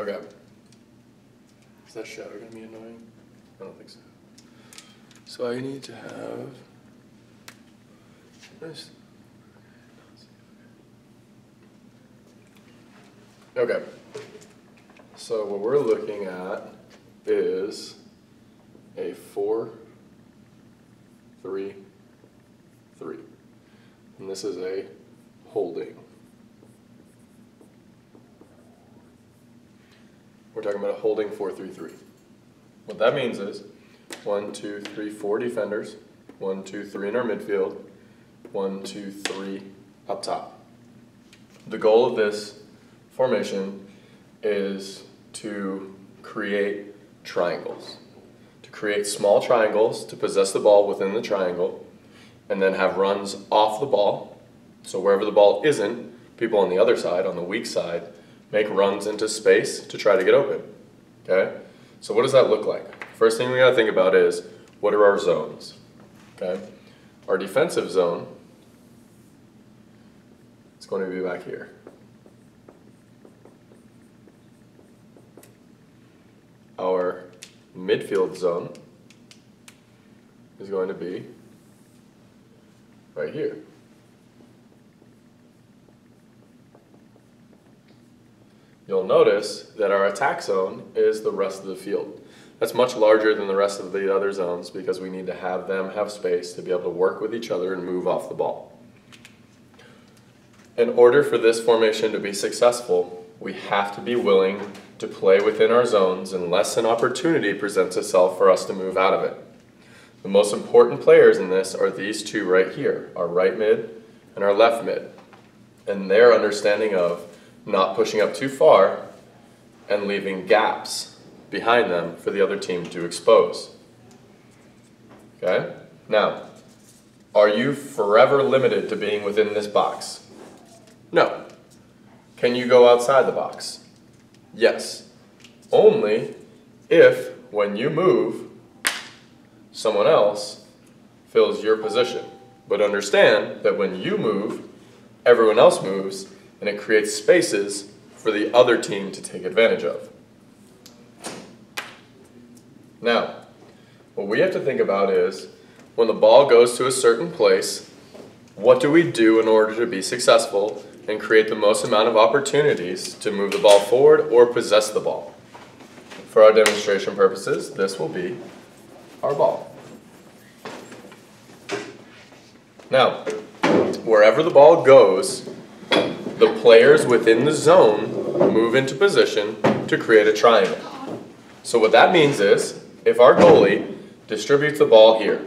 Okay. Is that shadow going to be annoying? I don't think so. So I need to have this. Okay. So what we're looking at is a 4, 3, 3. And this is a holding. We're talking about a holding 4, 3, 3. What that means is 1, 2, 3, 4 defenders, 1, 2, 3 in our midfield, 1, 2, 3 up top. The goal of this formation is to create triangles, to create small triangles to possess the ball within the triangle, and then have runs off the ball. So wherever the ball isn't, people on the other side, on the weak side, make runs into space to try to get open. Okay? So what does that look like? First thing we got to think about is, what are our zones? Okay? Our defensive zone is going to be back here. Our midfield zone is going to be right here. You'll notice that our attack zone is the rest of the field. That's much larger than the rest of the other zones because we need to have them have space to be able to work with each other and move off the ball. In order for this formation to be successful, we have to be willing to play within our zones unless an opportunity presents itself for us to move out of it. The most important players in this are these two right here, our right mid and our left mid, and their understanding of not pushing up too far and leaving gaps behind them for the other team to expose. Okay? Now, are you forever limited to being within this box? No. Can you go outside the box? Yes. Only if, when you move, someone else fills your position. But understand that when you move, everyone else moves, and it creates spaces for the other team to take advantage of. Now, what we have to think about is, when the ball goes to a certain place, what do we do in order to be successful and create the most amount of opportunities to move the ball forward or possess the ball? For our demonstration purposes, this will be our ball. Now, wherever the ball goes, the players within the zone move into position to create a triangle. So what that means is, if our goalie distributes the ball here,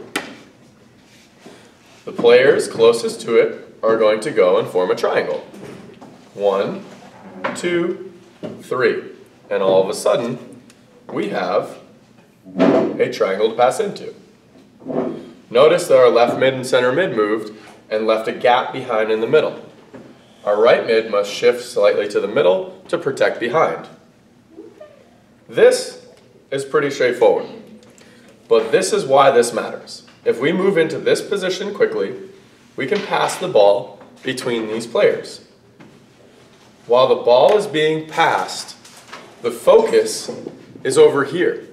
the players closest to it are going to go and form a triangle. 1, 2, 3. And all of a sudden, we have a triangle to pass into. Notice that our left mid and center mid moved and left a gap behind in the middle. Our right mid must shift slightly to the middle to protect behind. This is pretty straightforward, but this is why this matters. If we move into this position quickly, we can pass the ball between these players. While the ball is being passed, the focus is over here,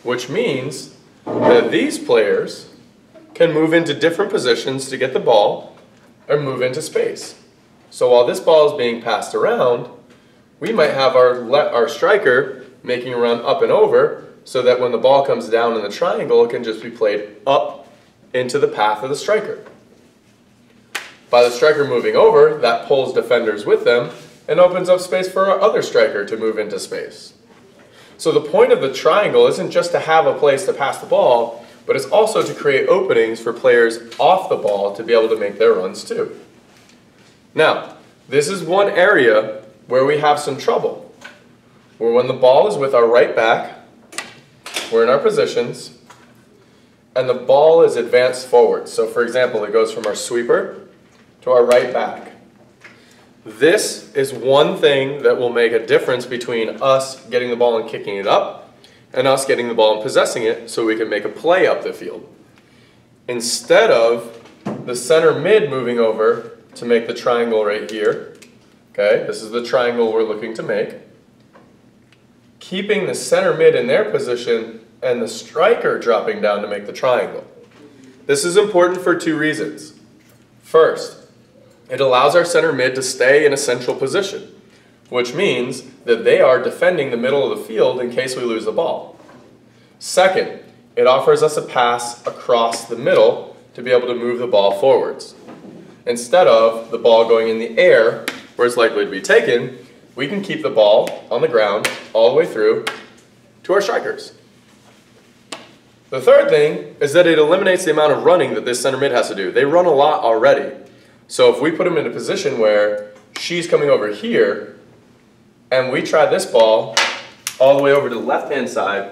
which means that these players can move into different positions to get the ball or move into space. So while this ball is being passed around, we might have our striker making a run up and over so that when the ball comes down in the triangle, it can just be played up into the path of the striker. By the striker moving over, that pulls defenders with them and opens up space for our other striker to move into space. So the point of the triangle isn't just to have a place to pass the ball, but it's also to create openings for players off the ball to be able to make their runs too. Now, this is one area where we have some trouble, where when the ball is with our right back, we're in our positions, and the ball is advanced forward. So for example, it goes from our sweeper to our right back. This is one thing that will make a difference between us getting the ball and kicking it up and us getting the ball and possessing it so we can make a play up the field. Instead of the center mid moving over to make the triangle right here, okay, this is the triangle we're looking to make. keeping the center mid in their position and the striker dropping down to make the triangle. This is important for two reasons. First, it allows our center mid to stay in a central position, which means that they are defending the middle of the field in case we lose the ball. Second, it offers us a pass across the middle to be able to move the ball forwards. Instead of the ball going in the air, where it's likely to be taken, we can keep the ball on the ground all the way through to our strikers. The third thing is that it eliminates the amount of running that this center mid has to do. They run a lot already. So if we put them in a position where she's coming over here, and we try this ball all the way over to the left-hand side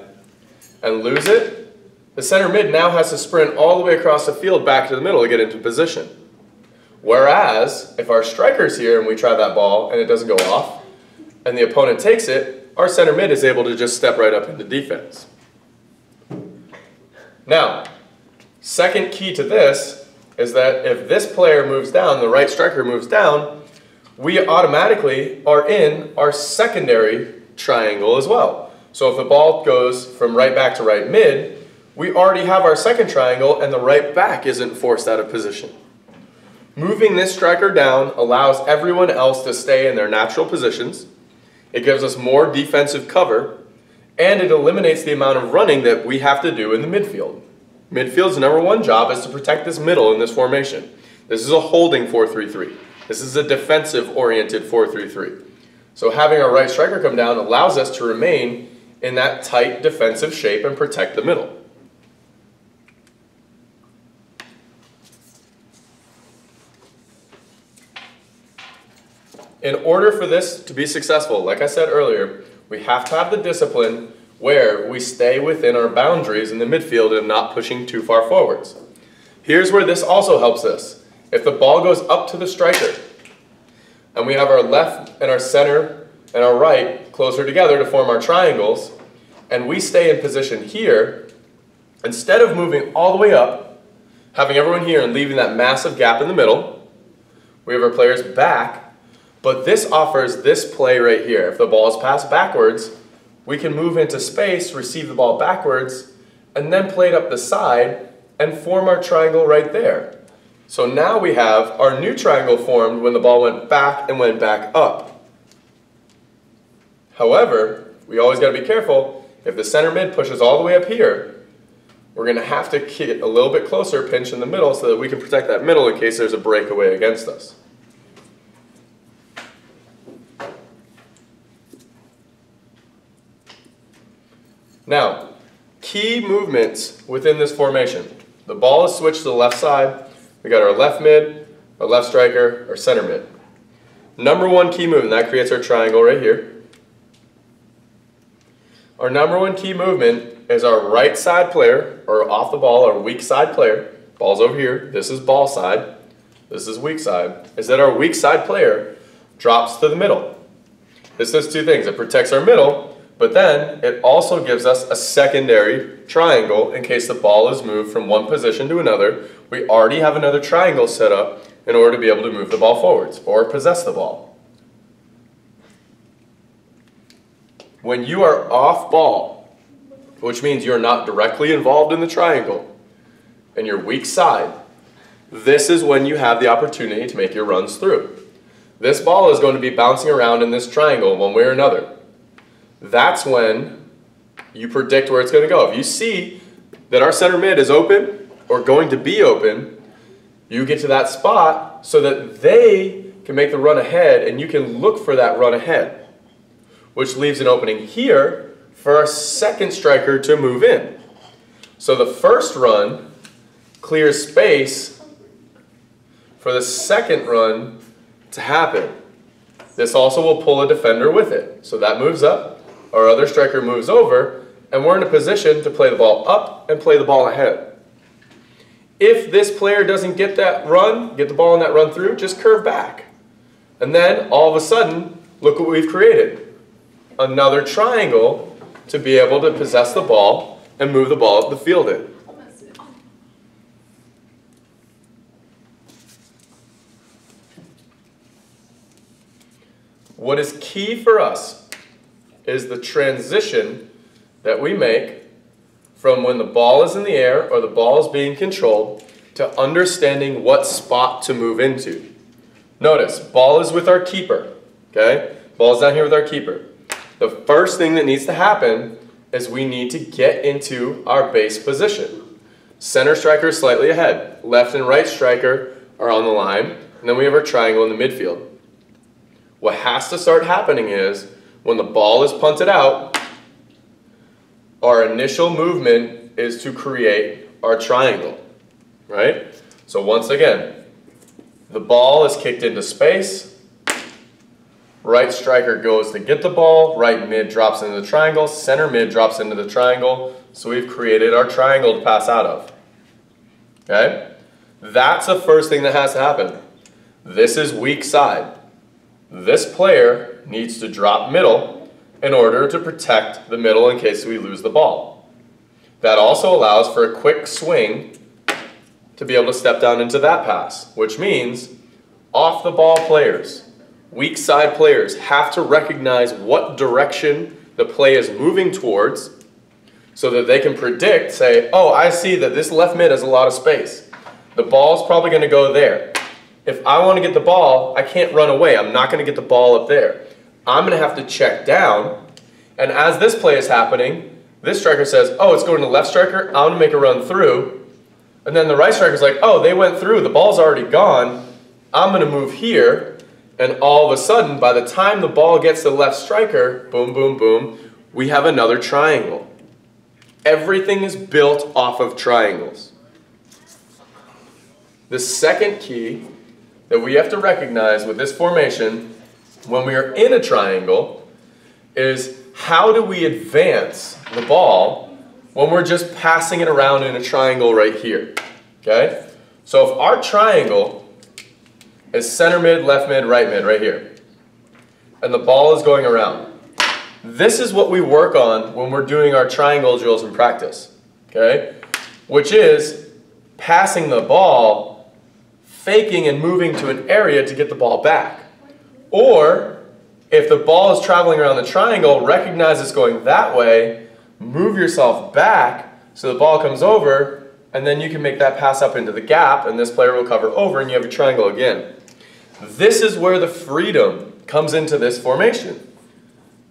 and lose it, the center mid now has to sprint all the way across the field back to the middle to get into position. Whereas, if our striker's here and we try that ball and it doesn't go off, and the opponent takes it, our center mid is able to just step right up into defense. Now, second key to this is that if this player moves down, the right striker moves down, we automatically are in our secondary triangle as well. So if the ball goes from right back to right mid, we already have our second triangle and the right back isn't forced out of position. Moving this striker down allows everyone else to stay in their natural positions. It gives us more defensive cover, and it eliminates the amount of running that we have to do in the midfield. Midfield's number one job is to protect this middle in this formation. This is a holding 4-3-3. This is a defensive-oriented 4-3-3. So having our right striker come down allows us to remain in that tight defensive shape and protect the middle. In order for this to be successful, like I said earlier, we have to have the discipline where we stay within our boundaries in the midfield and not pushing too far forwards. Here's where this also helps us. If the ball goes up to the striker, and we have our left and our center and our right closer together to form our triangles, and we stay in position here, instead of moving all the way up, having everyone here and leaving that massive gap in the middle, we have our players back. But this offers this play right here. If the ball is passed backwards, we can move into space, receive the ball backwards, and then play it up the side and form our triangle right there. So now we have our new triangle formed when the ball went back and went back up. However, we always got to be careful. If the center mid pushes all the way up here, we're going to have to get a little bit closer, pinch in the middle, so that we can protect that middle in case there's a breakaway against us. Now, key movements within this formation. The ball is switched to the left side. We got our left mid, our left striker, our center mid. Number one key movement, that creates our triangle right here. Our number one key movement is our right side player, or off the ball, our weak side player. Ball's over here. This is ball side. This is weak side. Is that our weak side player drops to the middle. This does two things. It protects our middle, but then it also gives us a secondary triangle in case the ball is moved from one position to another. We already have another triangle set up in order to be able to move the ball forwards or possess the ball. When you are off ball, which means you're not directly involved in the triangle, and you're weak side, this is when you have the opportunity to make your runs through. This ball is going to be bouncing around in this triangle one way or another. That's when you predict where it's going to go. If you see that our center mid is open or going to be open, you get to that spot so that they can make the run ahead and you can look for that run ahead, which leaves an opening here for our second striker to move in. So the first run clears space for the second run to happen. This also will pull a defender with it. So that moves up. Our other striker moves over, and we're in a position to play the ball up and play the ball ahead. If this player doesn't get that run, get the ball in that run through, just curve back. And then, all of a sudden, look what we've created. Another triangle to be able to possess the ball and move the ball up the field in. What is key for us is the transition that we make from when the ball is in the air or the ball is being controlled to understanding what spot to move into. Notice, ball is with our keeper, okay? Ball's down here with our keeper. The first thing that needs to happen is we need to get into our base position. Center striker is slightly ahead. Left and right striker are on the line, and then we have our triangle in the midfield. What has to start happening is, when the ball is punted out, our initial movement is to create our triangle, right? So once again, the ball is kicked into space, right striker goes to get the ball, right mid drops into the triangle, center mid drops into the triangle, so we've created our triangle to pass out of, okay? That's the first thing that has to happen. This is weak side. This player needs to drop middle in order to protect the middle in case we lose the ball. That also allows for a quick swing to be able to step down into that pass, which means off the ball players, weak side players have to recognize what direction the play is moving towards so that they can predict, say, oh, I see that this left mid has a lot of space. The ball's probably going to go there. If I want to get the ball, I can't run away. I'm not going to get the ball up there. I'm going to have to check down, and as this play is happening, this striker says, oh, it's going to the left striker, I'm going to make a run through, and then the right striker's like, oh, they went through, the ball's already gone, I'm going to move here, and all of a sudden, by the time the ball gets to the left striker, boom, boom, boom, we have another triangle. Everything is built off of triangles. The second key that we have to recognize with this formation when we are in a triangle is how do we advance the ball when we're just passing it around in a triangle right here, okay? So if our triangle is center mid, left mid, right here, and the ball is going around, this is what we work on when we're doing our triangle drills in practice, okay? Which is passing the ball, faking and moving to an area to get the ball back. Or, if the ball is traveling around the triangle, recognize it's going that way, move yourself back so the ball comes over, and then you can make that pass up into the gap, and this player will cover over, and you have a triangle again. This is where the freedom comes into this formation.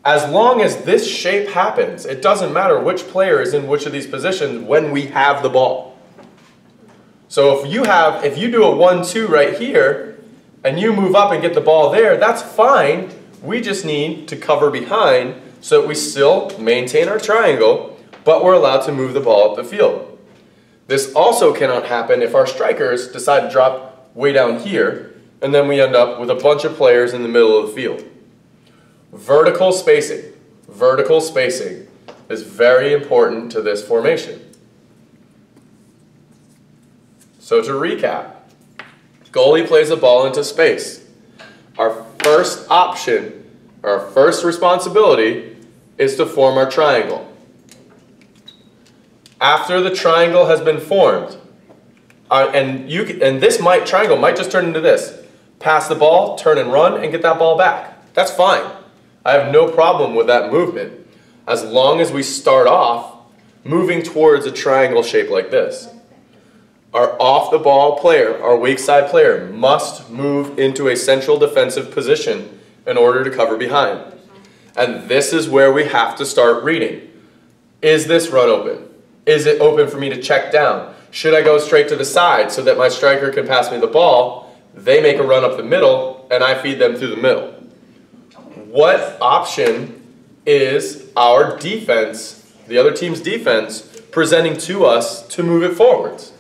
As long as this shape happens, it doesn't matter which player is in which of these positions when we have the ball. So if you do a 1-2 right here, and you move up and get the ball there, that's fine. We just need to cover behind so that we still maintain our triangle, but we're allowed to move the ball up the field. This also cannot happen if our strikers decide to drop way down here, and then we end up with a bunch of players in the middle of the field. Vertical spacing is very important to this formation. So to recap, goalie plays the ball into space. Our first option, our first responsibility, is to form our triangle. After the triangle has been formed, and this triangle might just turn into this. Pass the ball, turn and run, and get that ball back. That's fine. I have no problem with that movement, as long as we start off moving towards a triangle shape like this. Our off-the-ball player, our weak side player, must move into a central defensive position in order to cover behind. And this is where we have to start reading. Is this run open? Is it open for me to check down? Should I go straight to the side so that my striker can pass me the ball? They make a run up the middle, and I feed them through the middle. What option is our defense, the other team's defense, presenting to us to move it forwards?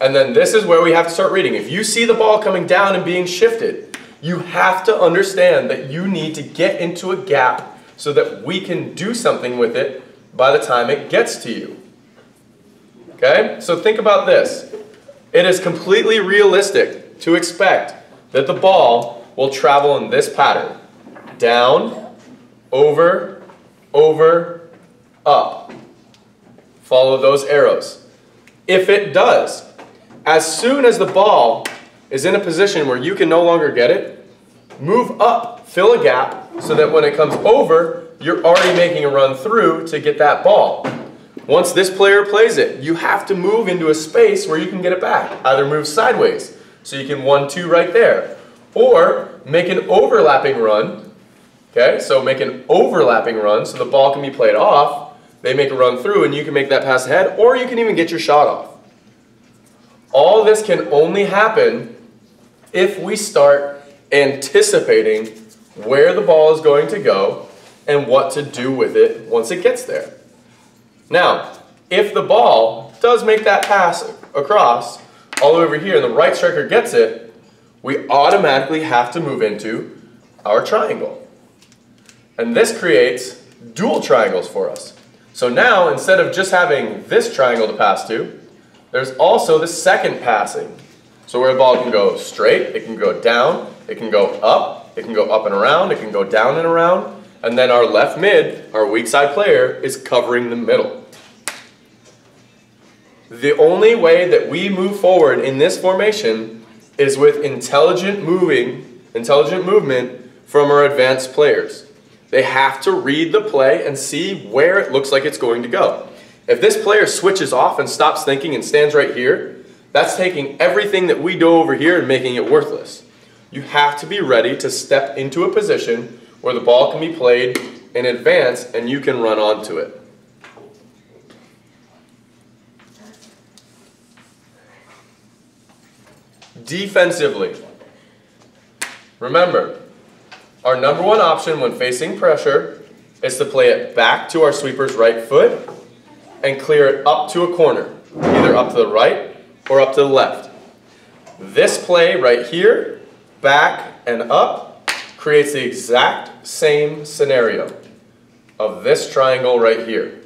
And then this is where we have to start reading. If you see the ball coming down and being shifted, you have to understand that you need to get into a gap so that we can do something with it by the time it gets to you. Okay? So think about this. It is completely realistic to expect that the ball will travel in this pattern. Down, over, over, up. Follow those arrows. If it does, as soon as the ball is in a position where you can no longer get it, move up, fill a gap, so that when it comes over, you're already making a run through to get that ball. Once this player plays it, you have to move into a space where you can get it back. Either move sideways, so you can 1-2 right there, or make an overlapping run. Okay, so make an overlapping run so the ball can be played off. They make a run through and you can make that pass ahead, or you can even get your shot off. All this can only happen if we start anticipating where the ball is going to go and what to do with it once it gets there. Now, if the ball does make that pass across all over here and the right striker gets it, we automatically have to move into our triangle. And this creates dual triangles for us. So now, instead of just having this triangle to pass to, there's also the second passing. So where the ball can go straight, it can go down, it can go up and around, it can go down and around, and then our left mid, our weak side player, is covering the middle. The only way that we move forward in this formation is with intelligent movement from our advanced players. They have to read the play and see where it looks like it's going to go. If this player switches off and stops thinking and stands right here, that's taking everything that we do over here and making it worthless. You have to be ready to step into a position where the ball can be played in advance and you can run onto it. Defensively, remember, our number one option when facing pressure is to play it back to our sweeper's right foot and clear it up to a corner, either up to the right or up to the left. This play right here, back and up, creates the exact same scenario of this triangle right here.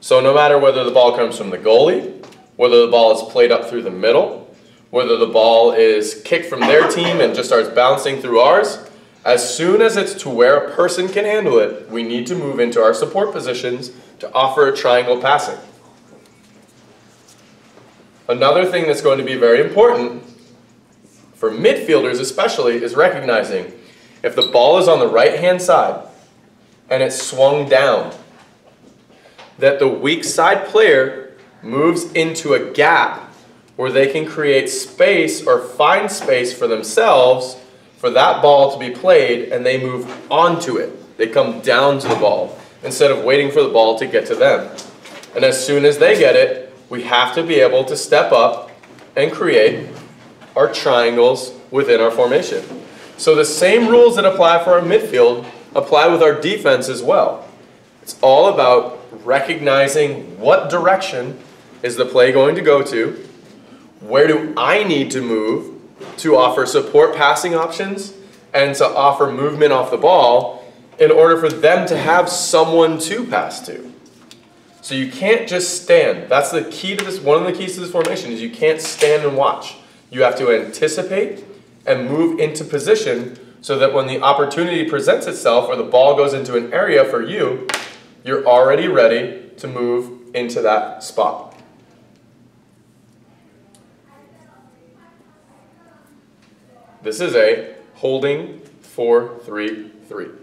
So no matter whether the ball comes from the goalie, whether the ball is played up through the middle, whether the ball is kicked from their team and just starts bouncing through ours, as soon as it's to where a person can handle it, we need to move into our support positions to offer a triangle passing. Another thing that's going to be very important, for midfielders especially, is recognizing if the ball is on the right-hand side and it's swung down, that the weak side player moves into a gap where they can create space or find space for themselves for that ball to be played, and they move onto it. They come down to the ball instead of waiting for the ball to get to them. And as soon as they get it, we have to be able to step up and create our triangles within our formation. So the same rules that apply for our midfield apply with our defense as well. It's all about recognizing what direction is the play going to go to, where do I need to move to offer support passing options and to offer movement off the ball in order for them to have someone to pass to. So you can't just stand. That's the key to this. One of the keys to this formation is you can't stand and watch. You have to anticipate and move into position so that when the opportunity presents itself or the ball goes into an area for you, you're already ready to move into that spot. This is a holding 4-3-3.